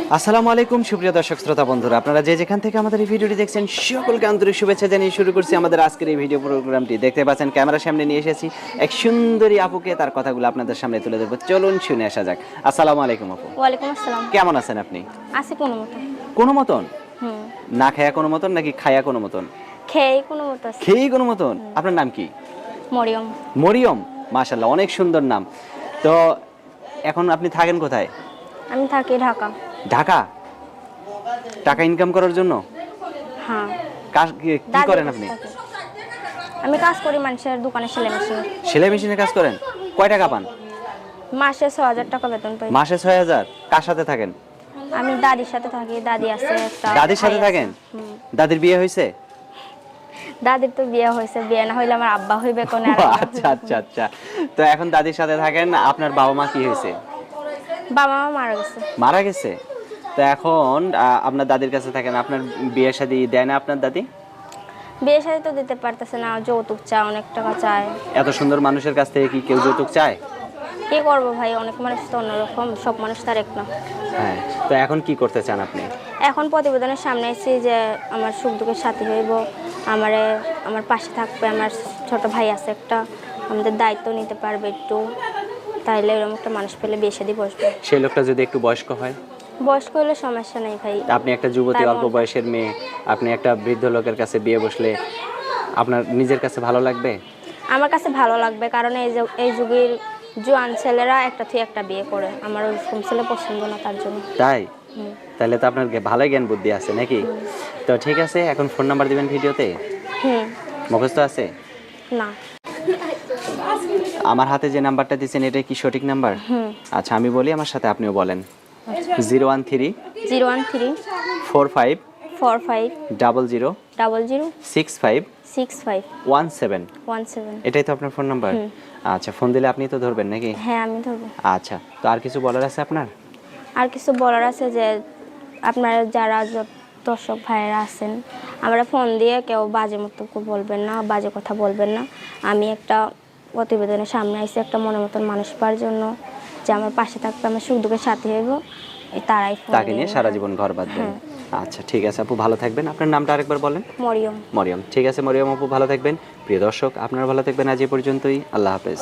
আসসালামু আলাইকুম সুপ্রিয় দর্শক শ্রোতা বন্ধুরা, আপনারা যে যেখান থেকে আমাদের এই ভিডিওটি দেখছেন সকলকে আন্তরিক শুভেচ্ছা জানিয়ে শুরু করছি আমাদের আজকের এই ভিডিও প্রোগ্রামটি। দেখতে পাচ্ছেন ক্যামেরার সামনে নিয়ে এসেছি এক সুন্দরী আপুকে, তার কথাগুলো আপনাদের সামনে তুলে ধরবো। চলুন শুনে আসা যাক। আসসালামু আলাইকুম আপু। ওয়ালাইকুম আসসালাম। কেমন আছেন আপনি? আছি কোনো মতো। কোনো মতন? হুম। না খায়া কোনো মতন নাকি খায়া কোনো মতন? খেয়ে কোনো মতো আছি। খেয়েই কোনো মতন। আপনার নাম কি? মরিয়ম। মরিয়ম, মাশাআল্লাহ অনেক সুন্দর নাম। তো এখন আপনি থাকেন কোথায়? আমি থাকি ঢাকা। ঢাকা? টাকা ইনকাম করার জন্য? হ্যাঁ। কি দাদির করেন কাছে আপনি? থাকি। আমি কাজ করি মানুষের দোকানে সেলাই মেশিনে। সেলাই মেশিনে কাজ করেন? কয় টাকা পান? মাসে ৬,০০০ টাকা বেতন পাই। মাসে ৬,০০০? কার সাথে থাকেন? আমি দাদির সাথে থাকি। দাদি আছে একটা। দাদির সাথে ভাই আছে। থাকেন? হুম। দাদির বিয়ে হয়েছে? দাদির তো বিয়ে হয়েছে। বিয়ে না হইলে আমার আব্বা হইবে কোন আর আচ্ছা আচ্ছা আচ্ছা। তো এখন দাদির সাথে থাকেন। আপনার বাবা মা কি হয়েছে? বাবা মা মারা গেছে। মারা গেছে? তো এখন আপনার দাদির কাছে থাকেন। আপনার বিয়ে শাদী দেয় না আপনার দাদি? বিয়ে শাদী তো দিতে পারতেছে না, যৌতুক চায়, অনেক টাকা চায়। এত সুন্দর মানুষের কাছ থেকে কি কেউ যৌতুক চায়? কি করবো ভাই, অনেক মানুষ তো অন্যরকম, সব মানুষ তার এক না। হ্যাঁ। তো এখন কি করতে চান আপনি? এখন প্রতিবেদনের সামনে এসেছি যে আমার সুখ দুঃখের সাথী হইব, আমার পাশে থাকবে, আমার ছোট ভাই আছে একটা, আমাদের দায়িত্ব নিতে পারবে একটু, তাইলে এরকম একটা মানুষ পেলে বিয়ে শাদী বসবে। সেই লোকটা যদি একটু বয়স্ক হয়? বয়স্ক হলে সমস্যা নেই ভাই। আপনি একটা যুবতী, অল্প বয়সের মেয়ে, আপনি একটা বৃদ্ধ লোকের কাছে বিয়ে বসলে আপনার নিজের কাছে ভালো লাগবে? আমার কাছে ভালো লাগবে, কারণ এই যুগের জোয়ান ছেলেরা একটা থেকে একটা বিয়ে করে, আমার ওরকম ছেলে পছন্দ না, তার জন্য। তাই? তাহলে তো আপনার ভালোই জ্ঞান বুদ্ধি আছে নাকি? তো ঠিক আছে, এখন ফোন নাম্বার দিবেন ভিডিওতে? হুম। মুখস্থ আছে? না। আমার হাতে যে নাম্বারটা দিয়েছেন এটা কি সঠিক নাম্বার? আচ্ছা আমি বলি, আমার সাথে আপনিও বলেন। 013 013 45 45 00 00 65 65 17। 17। এটাই তো আপনার ফোন নাম্বার? আচ্ছা, ফোন দিলে আপনি তো ধরবেন নাকি? হ্যাঁ, আমি ধরবো। আচ্ছা, তো আর কিছু বলার আছে আপনার? আর কিছু বলার আছে যে আপনারা যারা দর্শক ভাইয়েরা আছেন, আমরা ফোন দিয়ে কেউ বাজে মতো বলবেন না, বাজে কথা বলবেন না। আমি একটা প্রতিবেদনের সামনে আইসি একটা মনের মতন মানুষ পাওয়ার জন্য, যে আমার পাশে থাকবে, আমার সুখ দুঃখের সাথী হইব, তারাই ফোন তাকে নিয়ে সারা জীবন ঘর বাঁধবেন? আচ্ছা ঠিক আছে আপু, ভালো থাকবেন। আপনার নামটা আরেকবার বলেন। মরিয়ম। মরিয়ম। ঠিক আছে মরিয়ম আপু, ভালো থাকবেন। প্রিয় দর্শক, আপনারা ভালো থাকবেন। আজ এই পর্যন্তই। আল্লাহ হাফেজ।